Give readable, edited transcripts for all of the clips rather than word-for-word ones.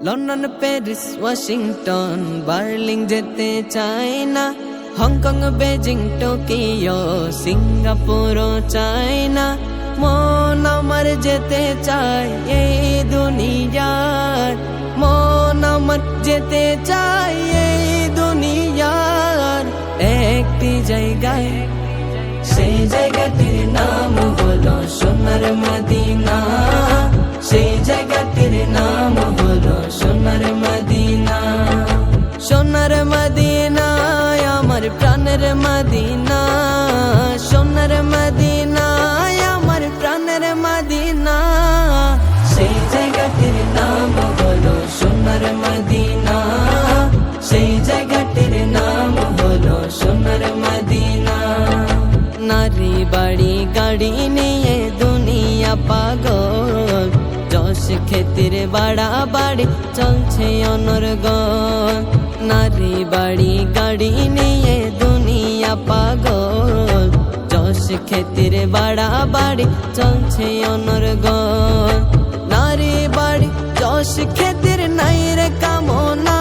London, Paris, Washington, Berlin যেতে চাই না, হংকং, বেজিং, টোকিও, সিঙ্গাপুরও চাই না। মন আমার যেতে চায় এই দুনিয়ার, মন আমার যেতে চায় এই দুনিয়ার একটি জায়গায়। সেই জায়গাটির নাম হলো সোনার মদিনা, সেই জায়গাটির নাম হলো সোনার মদিনা। সোনার মদিনা আমার প্রাণের মদিনা, সোনার মদিনা আমার প্রাণের মদিনা। সেই জায়গাটির নাম হলো সোনার মদিনা, সেই জায়গাটির নাম হলো সোনার মদিনা। নারী বাড়ি গাড়ি নিয়ে দুনিয়া পাগল, যশ খ্যাতির বাড়াবাড়ি চলছে অনর্গল। নারী বাড়ি গাড়ি নিয়ে দুনিয়া পাগল, যশ খ্যাতির বাড়াবাড়ি চলছে অনর্গল। নারী বাড়ি যশ খ্যাতির নাই রে কামনা,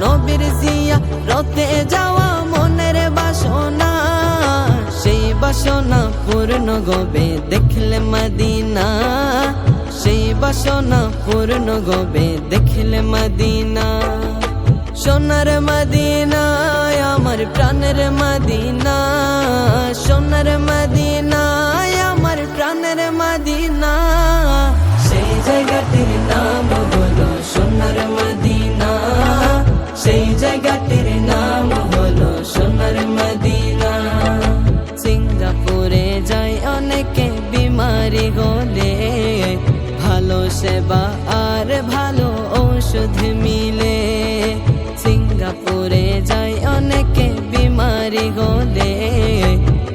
নবীর জিয়া রতে যাওয়া মনের বাসনা। সেই বাসনা পূর্ণ গবে দেখলে মদিনা, সেই বাসনা পূর্ণ গবে দেখলে মদিনা। সোনার মদিনা আমার প্রাণের মদিনা, সোনার মদিনা আমার প্রাণের মদিনা। সেই জায়গাটির নাম হলো সোনার মদিনা, সেই জায়গাটির নাম হলো সোনার মদিনা। সিঙ্গাপুরে যায় অনেকে বিমারি হলে, ভালো সেবা আর ভালো ঔষধ মিলে। সিঙ্গাপুরে যায় অনেকে বিমারি হলে,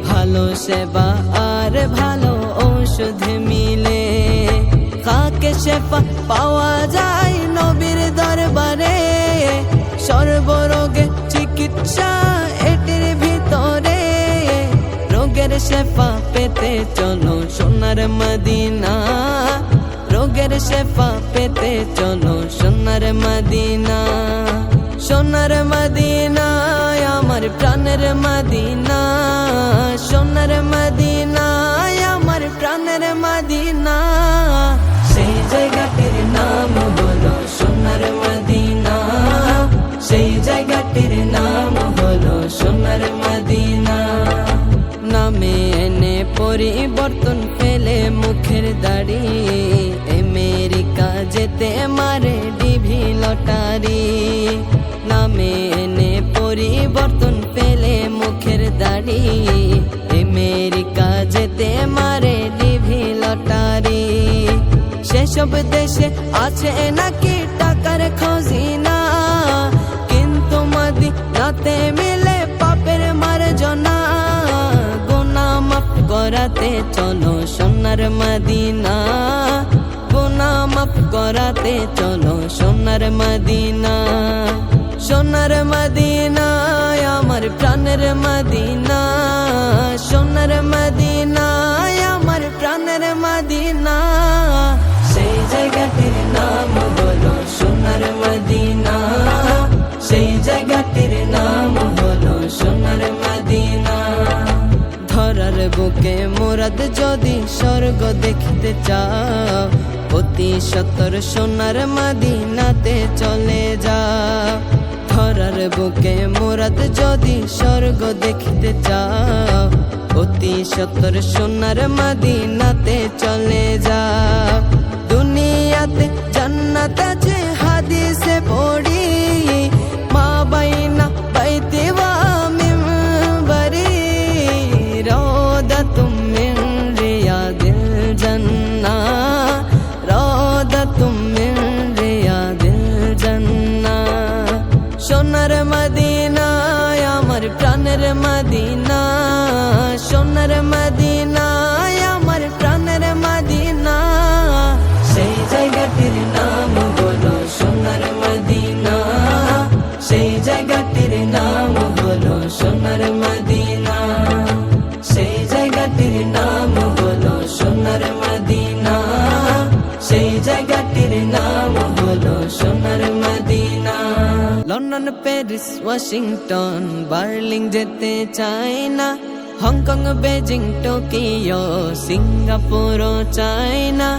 ভালো সেবা আর ভালো ঔষধ মিলে। কাকে সেবা পাওয়া যায় নবীর দরবারে, সর্বরোগে চিকিৎসা এটির ভিতরে। রোগের শেফা পেতে চলো সোনার মদিনা, রোগের শেফা পেতে চলো সোনার মদিনা। সোনার মদিনা আমার প্রাণের মদিনা, সোনার মদিনা আমার প্রাণের মদিনা। সেই জায়গাটির নাম হলো সোনার মদিনা, সেই জায়গাটির নাম হলো সোনার মদিনা। নামে এনে পরিবর্তন ফেলে মুখের দাড়ি, আমেরিকা যেতে মারে ডিভি লটারি। নামে এনে পরিবর্তন ফেলে মুখের দাড়ি, আমেরিকা যেতে মারে ডিভি লটারি। সেসব দেশে আছে নাকি টাকার খজিনা, কিন্তু মদিনাতে মিলে পাপের মার্জনা। গুনাহ মাফ করাতে চলো সোনার মদিনা, গুনাহ মাফ করাতে চলো সোনার মদিনা। সোনার মদিনা আমার প্রাণের মদিনা, সোনার মদিনা আমার প্রাণের মদিনা। সেই জায়গাটির নাম হলো সোনার মদিনা, সেই জায়গাটির নাম হলো সোনার মদিনা। ধরার বুকে মুরাদ যদি স্বর্গ দেখতে চাও, অতি সত্তর সোনার মদিনাতে চলে যাও। ধরার বুকে মুরাদ যদি স্বর্গ দেখতে চাও, অতি সত্তর সোনার মদিনাতে চলে যাও। দুনিয়াতে জান্নাত আছে হাদিসে পড়ি, মা বাইনা বাইতে ওয়া মিম্বরি, রওদাতুম মিন রিয়াদিল জান্নাহ, রওদাতুম মিন রিয়াদিল জান্নাহ। সোনার মদিনা আমার প্রাণের মদিনা, সোনার মদিনা আমার প্রাণ লন্ডন প্যারিস ওয়াশিংটন বার্লিন যেতে চাই না, হংকং বেজিং টোকিও সিঙ্গাপুরও চাই না,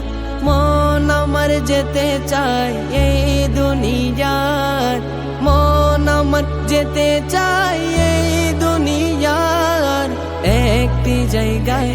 মন আমার যেতে চাই এই দুনিয়ার, মন আমার যেতে চাই এই দুনিয়ার একটি জায়গায়